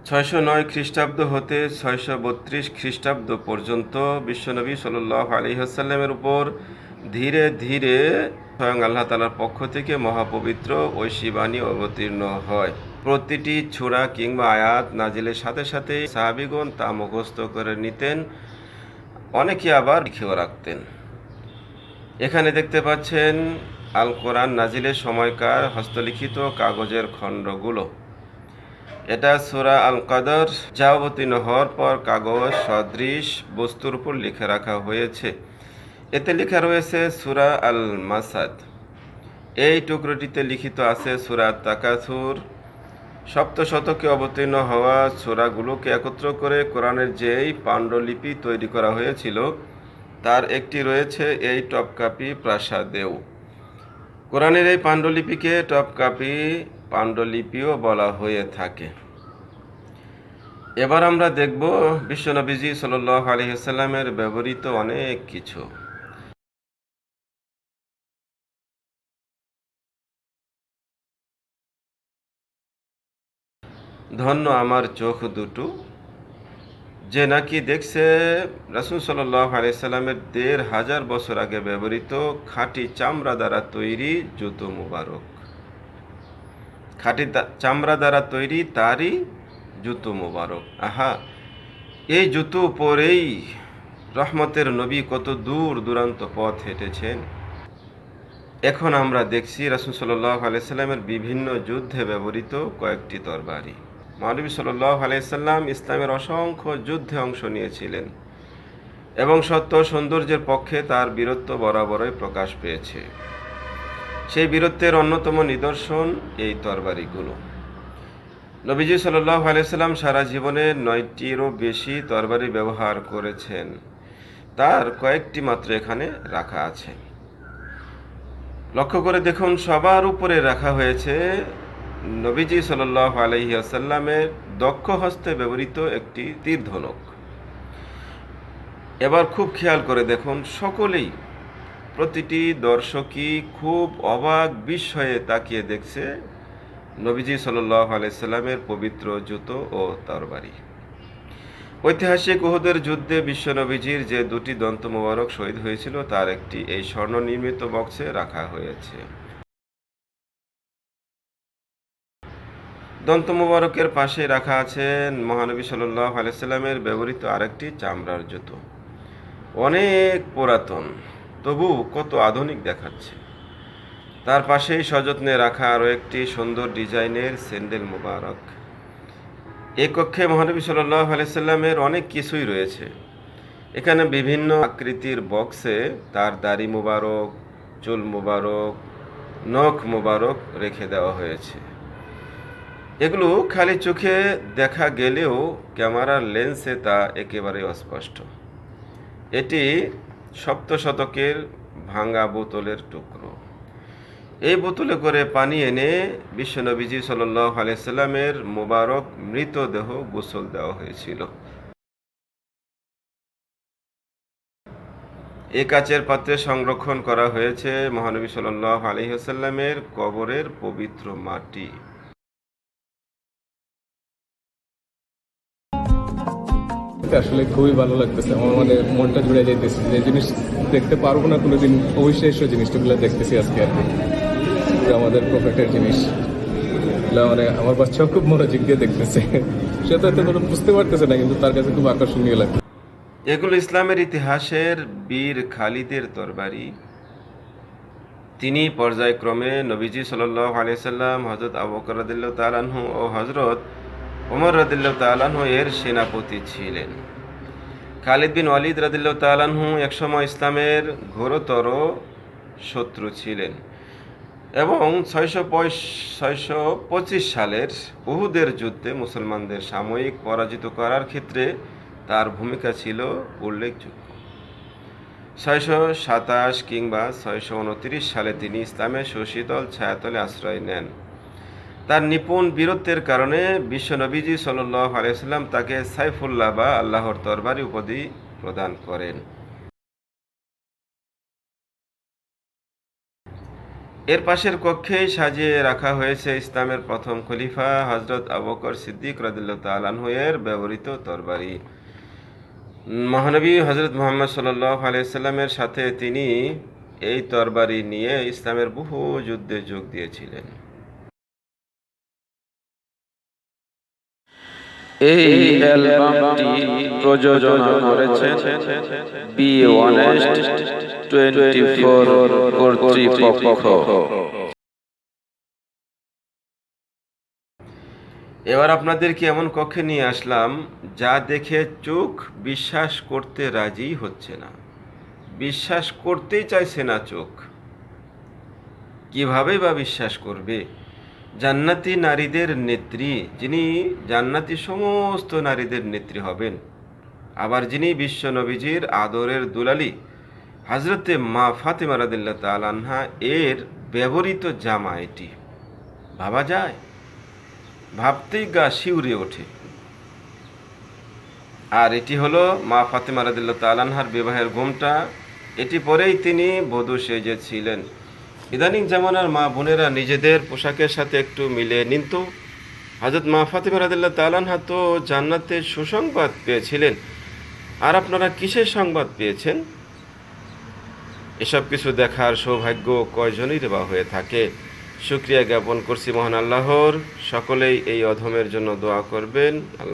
609 খ্রিস্টাব্দ হতে 632 খ্রিস্টাব্দ পর্যন্ত বিশ্বনবী সাল্লাল্লাহু আলাইহি ওয়াসাল্লামের উপর ধীরে ধীরে স্বয়ং আল্লাহ তাআলার পক্ষ থেকে মহাপবিত্র ঐশী বাণী অবতীর্ণ হয়। প্রতিটি সূরা কিংবা আয়াত নাজিলের সাথে সাথে সাহাবীগণ তা মুখস্থ করে নিতেন, অনেকে আবার লিখেও রাখতেন। এখানে দেখতে পাচ্ছেন আল কোরআন নাজিলের সময়কার হস্তলিখিত কাগজের খণ্ডগুলো। এটা সূরা আল কদর, যা অবতীর্ণ হওয়ার পর কাগজ সদৃশ বস্তুর উপর লিখে রাখা হয়েছে। এতে লেখা রয়েছে সূরা আল মাসাদ। এই টুকরোটিতে লিখিত আছে সূরা তাকাসুর। সপ্তশতকে অবতীর্ণ হওয়া সূরাগুলোকে একত্র করে কোরআনের যেই পাণ্ডুলিপি তৈরি করা হয়েছিল, তার একটি রয়েছে এই টপকাপি প্রাসাদেও। কোরআনের এই পাণ্ডুলিপিকে টপকাপি পাণ্ডুলিপিও বলা হয়ে থাকে। এবার আমরা দেখব বিশ্বনবীজি সাল্লাল্লাহু আলাইহি ওয়াসাল্লামের ব্যবহৃত অনেক কিছু। ধন্য আমার চোখ দুটো, যে নাকি দেখছে রাসূল সাল্লাল্লাহু আলাইহি ওয়াসাল্লামের ১৫০০ বছর আগে ব্যবহৃত খাঁটি চামড়া দ্বারা তৈরি জুতো মুবারক। খাঁটি চামড়া দ্বারা তৈরি তারই জুতো মুবারক। আহা, এই জুতো পরেই রহমতের নবী কত দূর দূরান্ত পথ হেঁটেছেন। এখন আমরা দেখছি রাসূল সাল্লাল্লাহু আলাইহি সাল্লামের বিভিন্ন যুদ্ধে ব্যবহৃত কয়েকটি তরবারি। মহানবী সাল্লাল্লাহু আলাইহি সাল্লাম ইসলামের অসংখ্য যুদ্ধে অংশ নিয়েছিলেন এবং সত্য সৌন্দর্যের পক্ষে তার বীরত্ব বরাবরই প্রকাশ পেয়েছে। সেই বীরত্বের অন্যতম নিদর্শন এই তরবারিগুলো। নবীজি সাল্লাল্লাহু আলাইহি সাল্লাম সারা জীবনে ৯টিরও বেশি তরবারি ব্যবহার করেছেন। তার কয়েকটি মাত্র এখানে রাখা আছে। লক্ষ্য করে দেখুন, সবার উপরে রাখা হয়েছে নবীজি সাল্লাল্লাহু আলাইহি ওয়াসাল্লামের দক্ষ হস্তে ব্যবহৃত একটি তীর ধনুক। এবার খুব খেয়াল করে দেখুন, সকলেই, প্রতিটি দর্শকই খুব অবাক বিস্ময়ে তাকিয়ে দেখছে নবীজি সাল্লাল্লাহু আলাইহি সাল্লামের পবিত্র জুতো ও তরবারি। ঐতিহাসিক উহুদের যুদ্ধে বিশ্বনবীজির যে দুটি দন্ত মোবারক শহীদ হয়েছিল, তার একটি এই স্বর্ণ নির্মিত বক্সে রাখা হয়েছে। দন্ত মোবারকের পাশে রাখা আছে মহানবী সাল্লাল্লাহু আলাইহি সাল্লামের ব্যবহৃত আরেকটি চামড়ার জুতো। অনেক পুরাতন, তবু কত আধুনিক দেখাচ্ছে। তার পাশেই সযত্নে রাখা আরও একটি সুন্দর ডিজাইনের স্যান্ডেল মোবারক। এই কক্ষে মহানবী সাল্লাল্লাহু আলাইহি সাল্লামের অনেক কিছুই রয়েছে। এখানে বিভিন্ন আকৃতির বক্সে তার দাড়ি মোবারক, চুল মোবারক, নখ মোবারক রেখে দেওয়া হয়েছে। এগুলো খালি চোখে দেখা গেলেও ক্যামেরার লেন্সে তা একেবারে অস্পষ্ট। এটি সপ্তশতকের ভাঙা বোতলের টুকরো। এই বোতলে করে পানি এনে বিশ্বনবীজি সাল্লাল্লাহু আলাইহি সাল্লামের মোবারক মৃতদেহ গোসল দেওয়া হয়েছিল। এই কাচের পাত্রে সংরক্ষণ করা হয়েছে মহানবী সাল্লাল্লাহু আলাইহি ওয়াসাল্লামের কবরের পবিত্র মাটি। আসলে খুবই ভালো লাগতেছে, আমার মানে মনটা জুড়ে যাইতেছে। যে জিনিস দেখতে পারবো না কোনোদিন, অবিশ্বাস্য জিনিসগুলো দেখতেছি আজকে আর কি। আমাদের প্রফেক্টের জিনিস মানে আমার বাচ্চাও খুব মনোযোগ দিয়ে দেখতেছে। সে তো এত কোনো বুঝতে পারতেছে না, কিন্তু তার কাছে খুব আকর্ষণীয় লাগে। এগুলো ইসলামের ইতিহাসের বীর খালিদের তরবারি। তিনি পর্যায়ক্রমে নবীজি সাল্লাল্লাহু আলাইহি সাল্লাম, হযরত আবু বকর রাদিয়াল্লাহু তাআলা আনহু ও হযরত ওমর রাদিয়াল্লাহু তাআলা আনহু এর সেনাপতি ছিলেন। খালিদ বিন ওয়ালিদ রাদিয়াল্লাহু তাআলা আনহু একসময় ইসলামের ঘোরতর শত্রু ছিলেন এবং 625 সালের উহুদের যুদ্ধে মুসলমানদের সাময়িক পরাজিত করার ক্ষেত্রে তার ভূমিকা ছিল উল্লেখযোগ্য। 627 কিংবা 629 সালে তিনি ইসলামের সুশীতল ছায়াতলে আশ্রয় নেন। তার নিপুণ বীরত্বের কারণে বিশ্বনবীজি সাল্লাল্লাহু আলাইহি সাল্লাম তাকে সাইফুল্লাহ বা আল্লাহর তরবারি উপাধি প্রদান করেন। এর পাশের কক্ষেই সাজিয়ে রাখা হয়েছে ইসলামের প্রথম খলিফা হজরত আবু বকর সিদ্দিক রাদিয়াল্লাহু তাআলা আনহু এর ব্যবহৃত তরবারি। মহানবী হজরত মুহাম্মদ সাল্লাল্লাহু আলাইহি সাল্লামের সাথে তিনি এই তরবারি নিয়ে ইসলামের বহু যুদ্ধে যোগ দিয়েছিলেন। এই অ্যালবামটি প্রযোজনা করেছেন বি অনেস্ট 24 কর্তৃপক্ষ। এবার আপনাদেরকে এমন কক্ষে নিয়ে আসলাম যা দেখে চোখ বিশ্বাস করতে রাজি হচ্ছে না, বিশ্বাস করতেই চাইছে না চোখ। কিভাবে বা বিশ্বাস করবে? জান্নাতি নারীদের নেত্রী, যিনি জান্নাতি সমস্ত নারীদের নেত্রী হবেন, আবার যিনি বিশ্ব নবীজির আদরের দুলালি হজরতে মা ফাতেমা রাদিয়াল্লাহু তাআলা আনহা এর ব্যবহৃত জামা, এটি ভাবা যায়? ভাবতেই গা শিউরে ওঠে। আর এটি হলো মা ফাতেমা রাদিয়াল্লাহু তাআলা আনহার বিবাহের ঘোমটা। এটি পরেই তিনি বধূ সেজেছিলেন। ইদানিং জামানার মা বোনেরা নিজেদের পোশাকের সাথে একটু মিলিয়ে নিন তো। হযরত মা ফাতেমা রাদিয়াল্লাহু তাআলা আনহা তো জান্নাতের সুসংবাদ পেয়েছিলেন, আর আপনারা কিসের সংবাদ পেয়েছেন? এসব কিছু দেখার সৌভাগ্য কয়জনেরই বা হয়ে থাকে। শুকরিয়া জ্ঞাপন করছি মহান আল্লাহর। সকলেই এই অধমের জন্য দোয়া করবেন। আল্লাহ